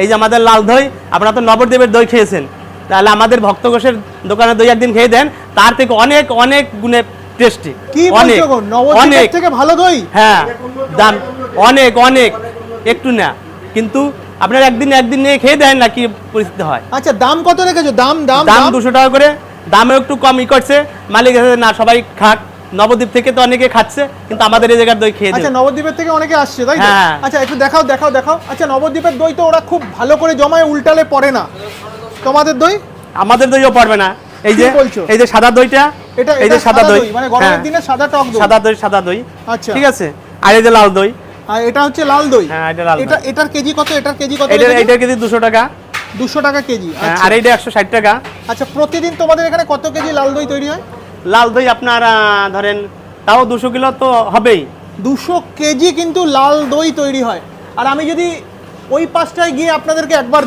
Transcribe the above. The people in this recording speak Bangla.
এই যে আমাদের লাল দই, আপনারা তো নবদ্বীপের দই খেয়েছেন, তাহলে আমাদের ভক্ত ঘোষের দোকানের দই একদিন খেয়ে দেন, তার থেকে অনেক অনেক গুণে টেস্টি। কি অনেক বলছো গো, নবদ্বীপের থেকে ভালো দই? হ্যাঁ, দাম অনেক অনেক, একটু না, কিন্তু আপনারা একদিন নিয়ে খেয়ে দেন না, কি পরিস্থিতি হয়। আচ্ছা, দাম কত রেখেছো? দাম 200 টাকা করে, দামে একটু কম করছে মালিক, না সবাই খাক, নবদ্বীপ থেকে তো অনেকে খাচ্ছে, কিন্তু আমাদের এই জায়গার দই খেয়ে আচ্ছা, দেয়। নবদ্বীপের থেকে অনেকে আসছে তাই তো? হ্যাঁ। আচ্ছা, একটু দেখাও দেখাও দেখাও। আচ্ছা, নবদ্বীপের দই তো ওরা খুব ভালো করে জমায়, উল্টালে পড়ে না। তোমাদের দই? আমাদের দইও পারবে না। এই যে কি বলছো? এই যে সাদা দইটা, এটা এই যে সাদা দই, মানে গরমের দিনে সাদা টক দই। সাদা দই, আচ্ছা। ঠিক আছে। আর এই যে লাল দই, আর এটা হচ্ছে লাল দই। হ্যাঁ, এটা লাল দই। এটার কেজি কত? এটার কেজি কত? এটা কেজি 200 টাকা। 200 টাকা কেজি। হ্যাঁ, আচ্ছা। আর এইটা 160 টাকা। আচ্ছা, প্রতিদিন তোমাদের এখানে কত কেজি লাল দই তৈরি হয়? লাল দই আপনার ধরেন তাও 200 কিলো তো হবেই। 200 কেজি কিন্তু লাল দই তৈরি হয়। আর আমি যদি ওই পাশটায় গিয়ে আপনাদেরকে একবার